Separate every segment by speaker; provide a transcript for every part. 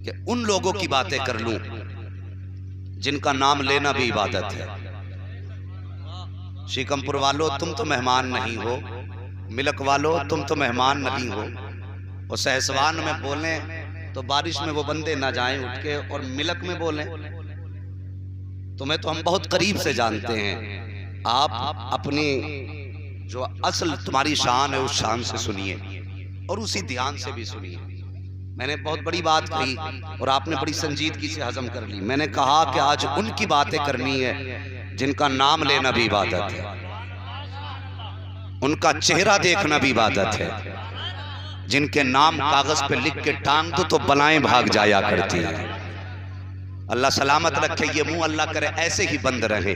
Speaker 1: कि उन लोगों की बातें कर लूं जिनका नाम लेना भी इबादत है। शीकमपुर वालों, तुम तो मेहमान नहीं हो। मिलक वालों, तुम तो मेहमान नहीं हो। और सहसवान में बोलें तो बारिश में वो बंदे ना जाएं उठ के, और मिलक में बोलें तुम्हें तो हम बहुत करीब से जानते हैं। आप अपनी जो असल तुम्हारी शान है उस शान से सुनिए और उसी ध्यान से भी सुनिए। मैंने बहुत बड़ी बात कही और आपने बड़ी संजीदगी से हजम कर ली। मैंने कहा कि आज उनकी बातें करनी है जिनका नाम लेना भी इबादत है, उनका चेहरा देखना भी इबादत है, जिनके नाम कागज पे लिख के टांग दो तो बलाएं भाग जाया करती हैं। अल्लाह सलामत रखे, ये मुंह अल्लाह करे ऐसे ही बंद रहे,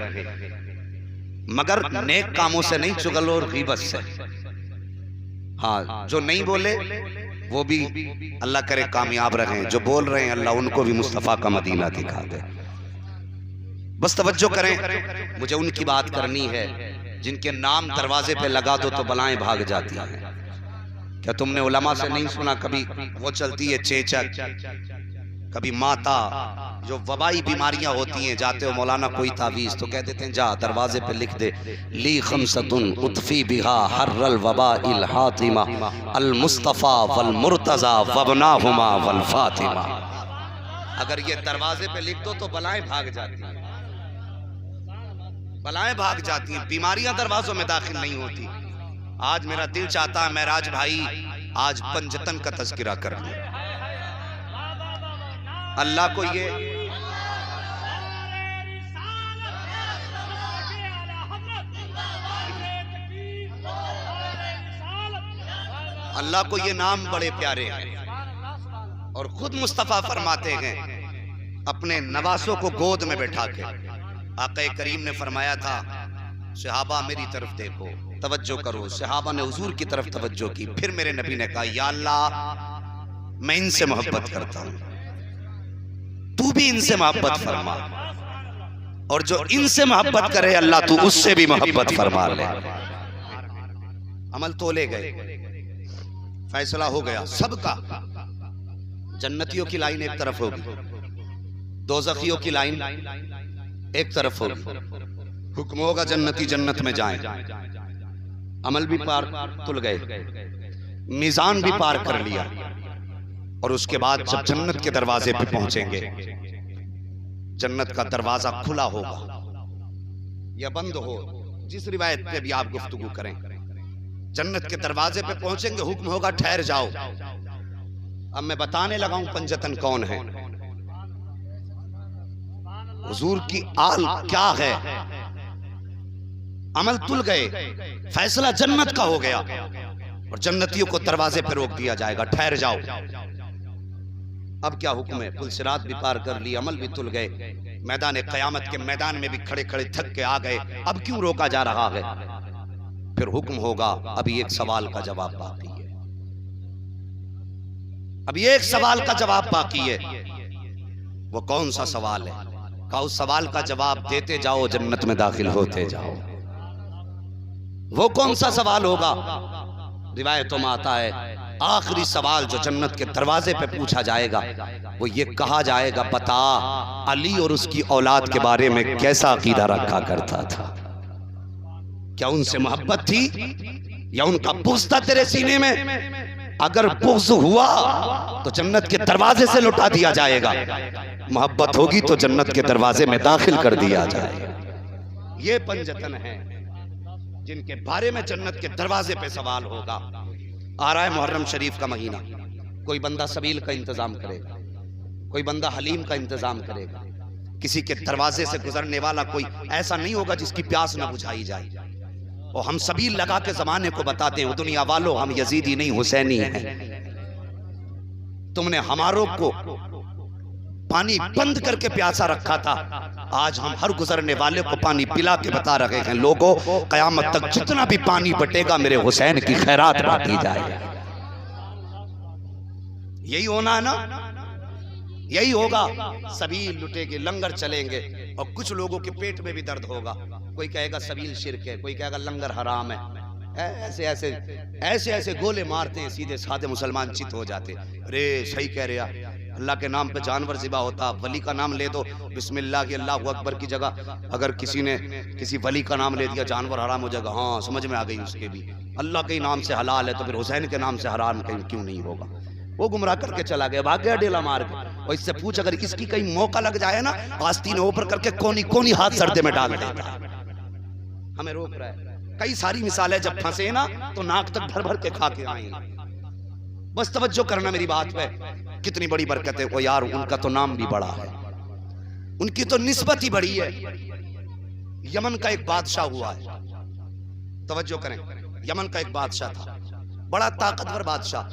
Speaker 1: मगर नेक कामों से नहीं, चुगल और गीबत से। हाँ, जो नहीं बोले वो भी अल्लाह करे कामयाब रहे, जो बोल रहे हैं अल्लाह उनको भी मुस्तफ़ा का मदीना दिखा दे। बस तवज्जो करें, मुझे उनकी बात करनी है जिनके नाम दरवाजे पे लगा दो तो बलाएं भाग जाती हैं। क्या तुमने उलमा से नहीं सुना, कभी वो चलती है चेचक, कभी माता, जो वबाई बीमारियां होती हैं, जाते हो मौलाना कोई तावीज़ तो कह देते हैं जा दरवाजे पे लिख दे ली खमसतुन उतफी बिहा हर्रल वबा इल हातिमा अल मुस्तफ़ा वल मुर्तज़ा वबनाहुमा वल फातिमा। अगर ये दरवाजे पे लिख दो तो बलाएं भाग जाती हैं, बलाएं भाग जाती हैं, बीमारियां दरवाजों में दाखिल नहीं होती। आज मेरा दिल चाहता है महराज भाई आज पंजतन का तज़किरा कर ले। अल्लाह को ये अल्लाह को ये नाम बड़े प्यारे हैं और खुद मुस्तफ़ा फरमाते हैं अपने नवासों को गोद में बैठा के। आक़ा करीम ने फरमाया था सहाबा मेरी तरफ देखो, तवज्जो करो। सहाबा ने हुजूर की तरफ तवज्जो की। फिर मेरे नबी ने कहा या अल्लाह मैं इनसे मोहब्बत करता हूं, तू भी इनसे मोहब्बत फरमा, और जो इनसे मोहब्बत करे अल्लाह तू उससे भी मोहब्बत फरमा ले। अमल तोले गए, फैसला हो गया सबका। जन्नतियों की लाइन एक तरफ होगी, दोज़खियों की लाइन एक तरफ होगी। हुक्म होगा जन्नती जन्नत में जाएं। अमल भी पार तुल गए, मीज़ान भी पार कर लिया, और उसके बाद जब जन्नत के दरवाजे पे पहुंचेंगे, जन्नत का दरवाजा खुला होगा या बंद हो, जिस रिवायत पे भी आप गुफ्तगू करें, जन्नत के दरवाजे पे पहुंचेंगे, हुक्म होगा ठहर जाओ। अब मैं बताने लगा हूं पंजतन कौन है, हुजूर की आल क्या है। अमल तुल गए, फैसला जन्नत का हो गया, और जन्नतियों को दरवाजे पे रोक दिया जाएगा, ठहर जाओ। अब क्या हुक्म है, पुल सिरात भी पार कर ली, अमल भी तुल गए, मैदान क़यामत के मैदान में भी खड़े खड़े थक के आ गए। अब क्यों रोका जा रहा है? फिर हुक्म होगा अभी एक सवाल का जवाब बाकी है, अभी एक सवाल का जवाब बाकी है। वो कौन सा सवाल है? का उस सवाल का जवाब देते जाओ, जन्नत में दाखिल होते जाओ। वो कौन सा सवाल होगा? रिवायतों में आता है आखिरी सवाल जो जन्नत के दरवाजे पे पूछा जाएगा वो ये कहा जाएगा बता अली और उसकी औलाद के बारे में कैसा अकीदा रखा करता था? क्या उनसे मोहब्बत थी या उनका बुग़्ज़ था तेरे सीने में? अगर बुग़्ज़ हुआ तो जन्नत के दरवाजे से लौटा दिया जाएगा, मोहब्बत होगी तो जन्नत के दरवाजे में दाखिल कर दिया जाएगा। ये पंजतन है जिनके बारे में जन्नत के दरवाजे पे सवाल होगा। आ रहा है मुहर्रम शरीफ का महीना, कोई बंदा सबील का इंतजाम करेगा, कोई बंदा हलीम का इंतजाम करेगा। किसी के दरवाजे से गुजरने वाला कोई ऐसा नहीं होगा जिसकी प्यास न बुझाई जाए। और हम सबील लगा के जमाने को बताते हैं दुनिया वालों हम यजीदी नहीं हुसैनी हैं। तुमने हमारों को पानी बंद करके प्यासा रखा था, आज हम हर गुजरने वाले को पानी पिला के बता रहे हैं लोगों कयामत तक जितना भी पानी बटेगा मेरे हुसैन की खैरात बांटी जाएगी। यही होना ना, यही होगा। सबील लुटेंगे, लंगर चलेंगे, और कुछ लोगों के पेट में भी दर्द होगा। कोई कहेगा सबील शिरक है, कोई कहेगा लंगर हराम है। ऐसे ऐसे ऐसे ऐसे गोले मारते हैं, सीधे साधे मुसलमान चित हो जाते। अरे सही कह रहे, अल्लाह के नाम पे जानवर ज़िबा होता, वली का नाम ले दो बिस्मिल्लाह की अल्लाहु अकबर की जगह अगर किसी ने किसी वली का नाम ले दिया जानवर हराम हो जाएगा। हाँ समझ में आ गई उसके भी, अल्लाह के नाम से हलाल है तो फिर हुसैन के नाम से हराम क्यों नहीं होगा। वो गुमराह करके चला गया, भाग गया डेला मार के। और इससे पूछ अगर इसकी कहीं मौका लग जाए ना, आस्तीन ऊपर करके कोनी कोनी हाथ सर्दे में डाल देता। हमें रोक रहा है। कई सारी मिसालें जब फंसे ना तो नाक तक भर भर के खा के आए। बस तवज्जो करना मेरी बात पे, कितनी बड़ी बरकत है। ओ यार उनका तो नाम भी बड़ा है, उनकी तो निस्बत ही बड़ी है। यमन का एक बादशाह हुआ है, तवज्जो करें, यमन का एक बादशाह था, बड़ा ताकतवर बादशाह।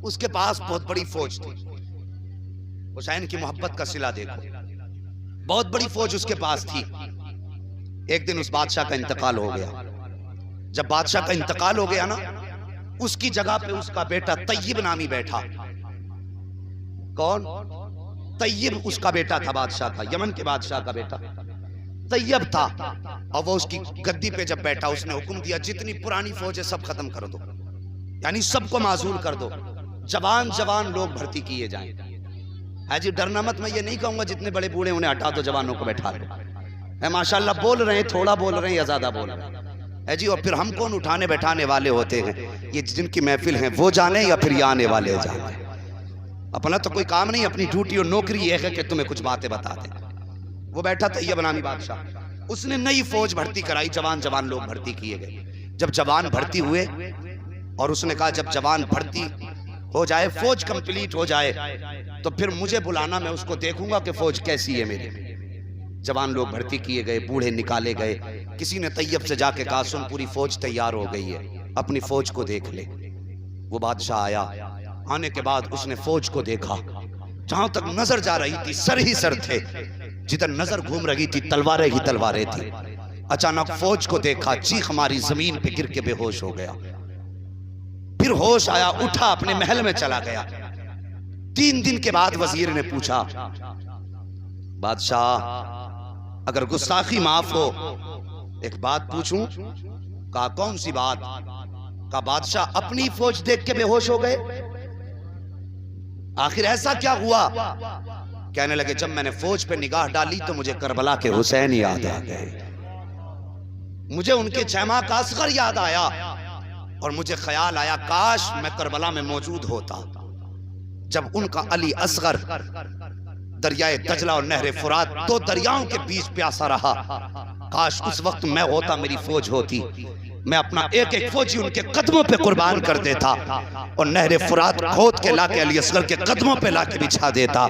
Speaker 1: उसके पास बहुत बड़ी फौज थी। हुसैन की मोहब्बत का सिला देखो, बहुत बड़ी फौज उसके पास थी। एक दिन उस बादशाह का इंतकाल हो गया। जब बादशाह का इंतकाल हो गया ना, उसकी जगह पे उसका बेटा तय्यब नामी बैठा। कौन? तय्यब उसका बेटा था, बादशाह था, यमन के बादशाह का बेटा तय्यब था। और वो उसकी गद्दी पे जब बैठा, उसने हुक्म दिया जितनी पुरानी फौज है सब खत्म कर दो, यानी सबको माजूल कर दो, जवान जवान लोग भर्ती किए जाएं। है जी, डरना मत। मैं ये नहीं कहूंगा जितने बड़े बूढ़े उन्हें हटा दो, जवानों को बैठा दो। है माशाल्लाह, बोल रहे हैं, थोड़ा बोल रहे हैं या ज्यादा बोल रहे हैं। है जी, और फिर हम कौन उठाने बैठाने वाले होते हैं? ये जिनकी महफिल है वो जाने या फिर ये आने वाले जाने। अपना तो कोई काम नहीं, अपनी ड्यूटी और नौकरी ये है कि तुम्हें कुछ बातें बता दे। वो बैठा तय्यब नामी बादशाह, उसने नई फौज भर्ती कराई, जवान जवान लोग भर्ती किए गए। जब जवान भर्ती हुए और उसने कहा जब जवान भर्ती हो जाए, फौज कंप्लीट हो जाए तो फिर मुझे बुलाना, मैं उसको देखूंगा कि फौज कैसी है मेरी। जवान लोग भर्ती किए गए, बूढ़े निकाले गए। किसी ने तय्यब से जाके कहा सुन पूरी फौज तैयार हो गई है, अपनी फौज को देख ले। वो बादशाह आया, आने के बाद उसने फौज को देखा। जहां तक नजर जा रही थी सर ही सर थे, जिधर नजर घूम रही थी तलवारें ही तलवारें थी। अचानक फौज को देखा, चीख मारी, जमीन पे गिर के बेहोश हो गया। फिर होश आया, उठा, अपने महल में चला गया। 3 दिन के बाद वजीर ने पूछा बादशाह अगर गुस्ताखी माफ हो एक बात पूछूं? कहा कौन सी बात? कहा बादशाह अपनी फौज देख के बेहोश हो गए, आखिर ऐसा क्या हुआ? कहने लगे जब मैंने फौज पे निगाह डाली तो मुझे करबला के हुसैन याद आ गए, मुझे उनके छैमा का असगर याद आया और मुझे ख्याल आया काश मैं करबला में मौजूद होता जब उनका अली असगर दरियाए दजला और नहरे फुरात 2 दरियाओं के बीच प्यासा रहा। काश उस वक्त मैं होता, मेरी फौज होती, मैं अपना एक एक फौजी उनके कदमों पे कुर्बान कर देता और नहरे फुरात खोद के लाके अली असगर के कदमों पे लाके बिछा देता,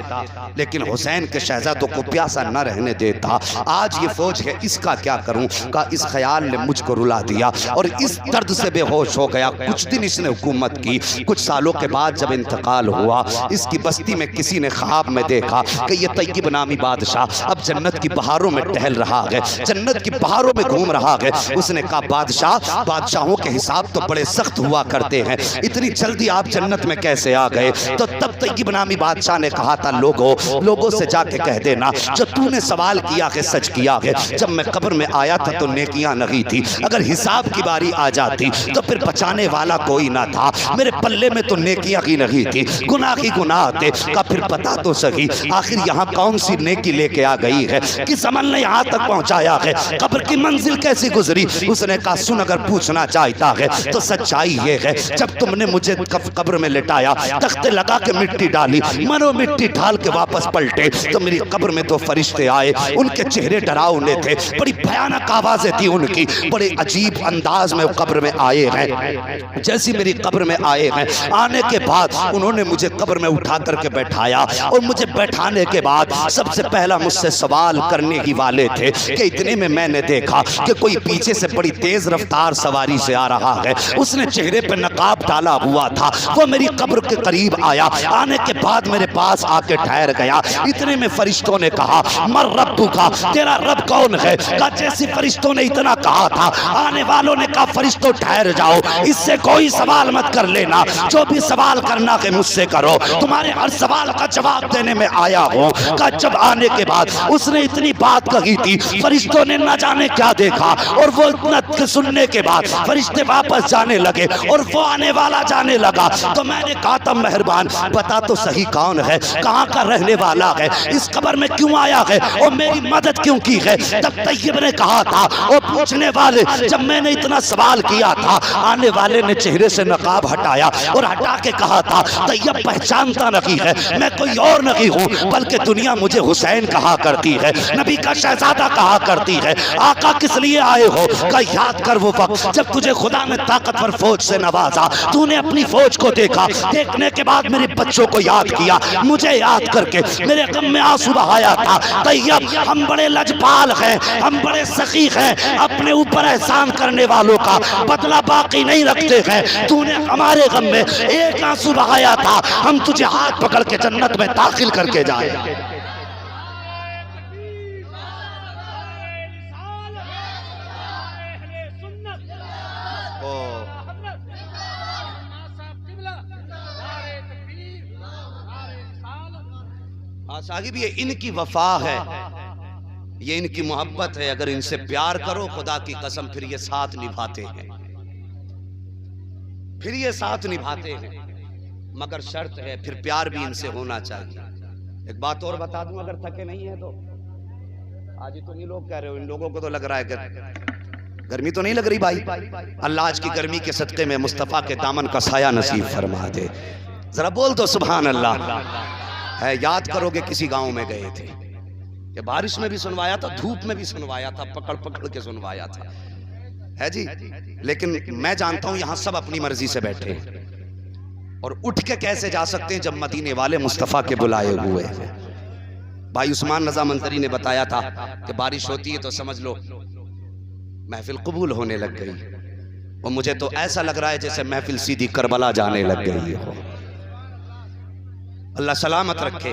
Speaker 1: लेकिन हुसैन के शहजादों को प्यासा न रहने देता। आज ये फौज है, इसका क्या करूं? का इस ख्याल ने मुझको रुला दिया और इस दर्द से बेहोश हो गया। कुछ दिन इसने हुकूमत की। कुछ सालों के बाद जब इंतकाल हुआ, इसकी बस्ती में किसी ने ख्वाब में देखा कि ये तय्यब नामी बादशाह अब जन्नत की बहारों में टहल रहा है, जन्नत की बहारों में घूम रहा है। उसने कहा बादशाह, बादशाहों के हिसाब तो बड़े सख्त हुआ करते हैं, इतनी जल्दी आप जन्नत में कैसे आ गए? तो तब तय्यब नामी बादशाह ने कहा था लोगों से जाके कह देना जो तूने सवाल किया है सच किया है। जब मैं कब्र में आया था तो नेकियां नहीं थी, अगर हिसाब की बारी आ जाती तो फिर बचाने वाला कोई ना था। मेरे पल्ले में तो नेकियां ही नहीं थी, गुनाह ही गुनाह थे। का फिर पता तो सही आखिर यहाँ कौन सी नेकी लेके आ गई है, किस अमल ने यहाँ तक पहुँचाया है, कब्र की मंजिल कैसी गुजरी? उसने कहा सुन, अगर पूछना चाहता है तो सच्चाई ये है जब तुमने मुझे कब्र में लिटाया, तख्ते लगा के मिट्टी डाली, मनो मिट्टी डाल के वापस पलटे तो मेरी कब्र में 2 फरिश्ते आए। उनके चेहरे डरावने थे, बड़ी भयानक आवाजें थी उनकी, बड़े अजीब अंदाज में कब्र में आए हैं। जैसी मेरी कब्र में आए हैं, आने के बाद उन्होंने मुझे कब्र में उठा करके बैठाया और मुझे बैठाने के बाद सबसे पहला मुझसे सवाल करने ही वाले थे कि इतने में मैंने देखा कि कोई पीछे से बड़ी तेज रफ्तार सवारी से आ रहा है। उसने चेहरे पे नकाब डाला हुआ था, वो मेरी कब्र के करीब आया, आने के बाद मेरे पास आके ठहर गया। इतने में फरिश्तों ने कहा मर रब्बु का, तेरा रब कौन है? का जैसे फरिश्तों ने इतना कहा था, आने वालों ने कहा फरिश्तों ठहर जाओ, इससे कोई सवाल मत कर लेना, जो भी सवाल करना है मुझसे करो, तुम्हारे हर सवाल का जवाब देने में आया हूँ। का जब आने के बाद उसने इतनी बात कही थी, फरिश्तों ने न जाने क्या देखा और वो इतना सुनने के बाद फरिश्ते वापस जाने लगे और वो आने वाला जाने लगा, तो मैंने कहा था मेहरबान बता तो सही कौन है, कहाँ का रहने वाला है, इस कब्र में क्यों आया है और मेरी मदद क्यों की है। तब तैयब ने कहा था, और पूछने वाले जब मैंने इतना सवाल किया था, आने वाले ने चेहरे से नकाब हटाया और हटा के कहा था तैयब पहचानता नहीं है, मैं कोई और नहीं हूँ, बल्कि दुनिया मुझे हुसैन कहा करती है, नबी का शहजादा कहा करती है। आका किस लिए आए हो का याद कर वो वक्त जब तुझे खुदा ने ताकतवर फौज से नवाजा, तूने अपनी फौज को देखा, देखने के बाद मेरे बच्चों को याद किया, मुझे याद करके मेरे गम में आंसू बहाया था। तैयब हम बड़े लजपाल हैं, हम बड़े सखी हैं, अपने ऊपर एहसान करने वालों का बदला बाकी नहीं रखते हैं। तूने हमारे गम में एक आंसू बहाया था, हम तुझे हाथ पकड़ के जन्नत में दाखिल करके जाए। साहिब ये इनकी वफा है, ये इनकी मोहब्बत है। अगर इनसे प्यार करो खुदा की कसम फिर ये साथ निभाते हैं, फिर ये साथ निभाते हैं, मगर शर्त है फिर प्यार भी इनसे होना चाहिए। एक बात और बता दूं, अगर थके नहीं है तो आज ही तो नहीं लोग कह रहे हो, इन लोगों को तो लग रहा है कि गर्मी तो नहीं लग रही भाई। अल्लाह आज की गर्मी के सदके में मुस्तफ़ा के दामन का साया नसीब फरमा दे। जरा बोल दो सुभान अल्लाह। है याद करोगे किसी गांव में गए थे, ये बारिश में भी सुनवाया था, धूप में भी सुनवाया था, पकड़ पकड़ के सुनवाया था, है जी। लेकिन मैं जानता हूं यहां सब अपनी मर्जी से बैठे हैं और उठ के कैसे जा सकते हैं जब मदीने वाले मुस्तफ़ा के बुलाए हुए हैं। भाई उस्मान रजा मंजरी ने बताया था कि बारिश होती है तो समझ लो महफिल कबूल होने लग गई, और मुझे तो ऐसा लग रहा है जैसे महफिल सीधी करबला जाने लग गई हो। अल्लाह सलामत रखे।